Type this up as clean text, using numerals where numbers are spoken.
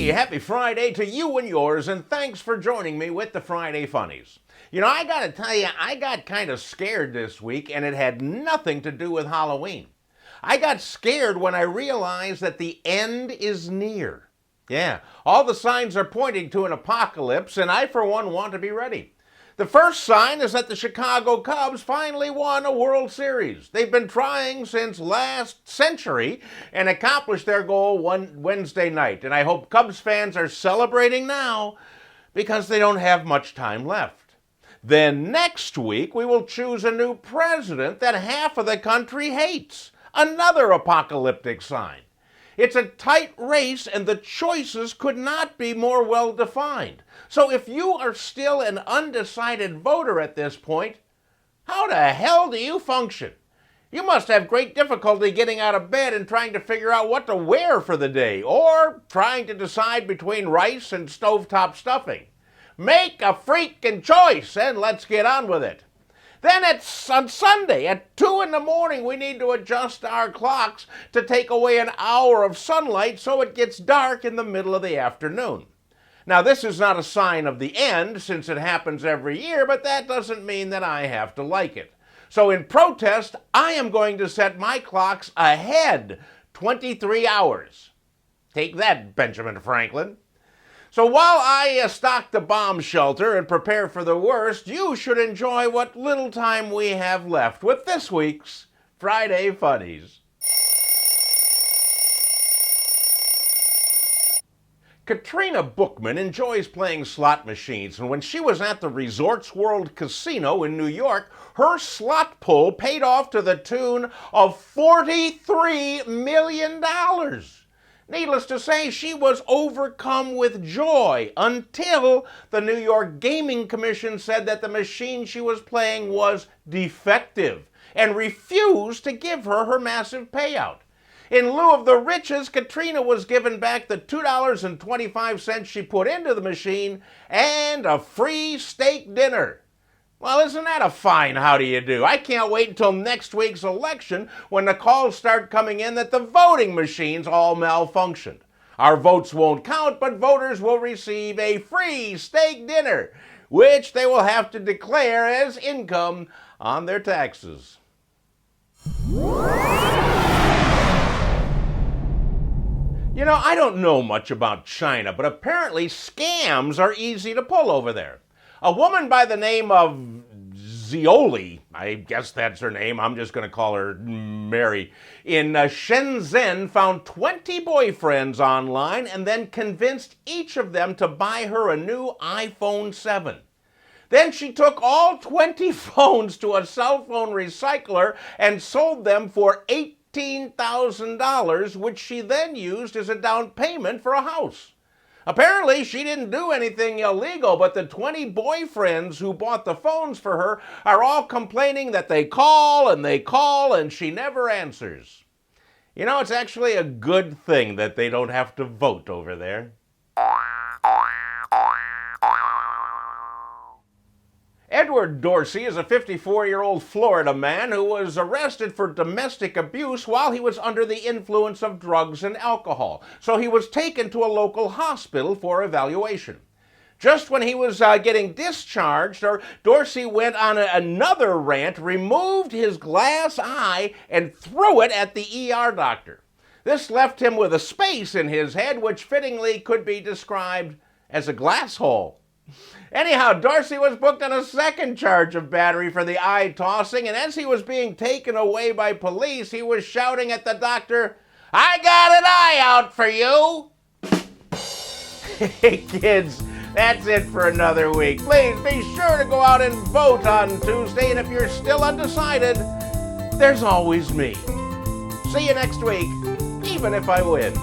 Hey, happy Friday to you and yours, and thanks for joining me with the Friday Funnies. You know, I gotta tell you, I got kind of scared this week, and it had nothing to do with Halloween. I got scared when I realized that the end is near. Yeah, all the signs are pointing to an apocalypse, and I, for one, want to be ready. The first sign is that the Chicago Cubs finally won a World Series. They've been trying since last century and accomplished their goal one Wednesday night. And I hope Cubs fans are celebrating now because they don't have much time left. Then next week, we will choose a new president that half of the country hates. Another apocalyptic sign. It's a tight race and the choices could not be more well defined. So if you are still an undecided voter at this point, how the hell do you function? You must have great difficulty getting out of bed and trying to figure out what to wear for the day, or trying to decide between rice and stovetop stuffing. Make a freaking choice and let's get on with it. Then on Sunday at 2 in the morning, we need to adjust our clocks to take away an hour of sunlight so it gets dark in the middle of the afternoon. Now, this is not a sign of the end since it happens every year, but that doesn't mean that I have to like it. So in protest, I am going to set my clocks ahead 23 hours. Take that, Benjamin Franklin. So while I stock the bomb shelter and prepare for the worst, you should enjoy what little time we have left with this week's Friday Funnies. Katrina Bookman enjoys playing slot machines, and when she was at the Resorts World Casino in New York, her slot pull paid off to the tune of $43 million. Needless to say, she was overcome with joy until the New York Gaming Commission said that the machine she was playing was defective and refused to give her her massive payout. In lieu of the riches, Katrina was given back the $2.25 she put into the machine and a free steak dinner. Well, isn't that a fine how do you do? I can't wait until next week's election when the calls start coming in that the voting machines all malfunctioned. Our votes won't count, but voters will receive a free steak dinner, which they will have to declare as income on their taxes. You know, I don't know much about China, but apparently scams are easy to pull over there. A woman by the name of Zioli, I guess that's her name, I'm just going to call her Mary, in Shenzhen found 20 boyfriends online and then convinced each of them to buy her a new iPhone 7. Then she took all 20 phones to a cell phone recycler and sold them for $18,000, which she then used as a down payment for a house. Apparently, she didn't do anything illegal, but the 20 boyfriends who bought the phones for her are all complaining that they call and she never answers. You know, it's actually a good thing that they don't have to vote over there. Edward Dorsey is a 54-year-old Florida man who was arrested for domestic abuse while he was under the influence of drugs and alcohol. So he was taken to a local hospital for evaluation. Just when he was getting discharged, Dorsey went on another rant, removed his glass eye, and threw it at the ER doctor. This left him with a space in his head which fittingly could be described as a glass hole. Anyhow, Dorsey was booked on a second charge of battery for the eye tossing, and as he was being taken away by police, he was shouting at the doctor, "I got an eye out for you!" Hey kids, that's it for another week. Please be sure to go out and vote on Tuesday, and if you're still undecided, there's always me. See you next week, even if I win.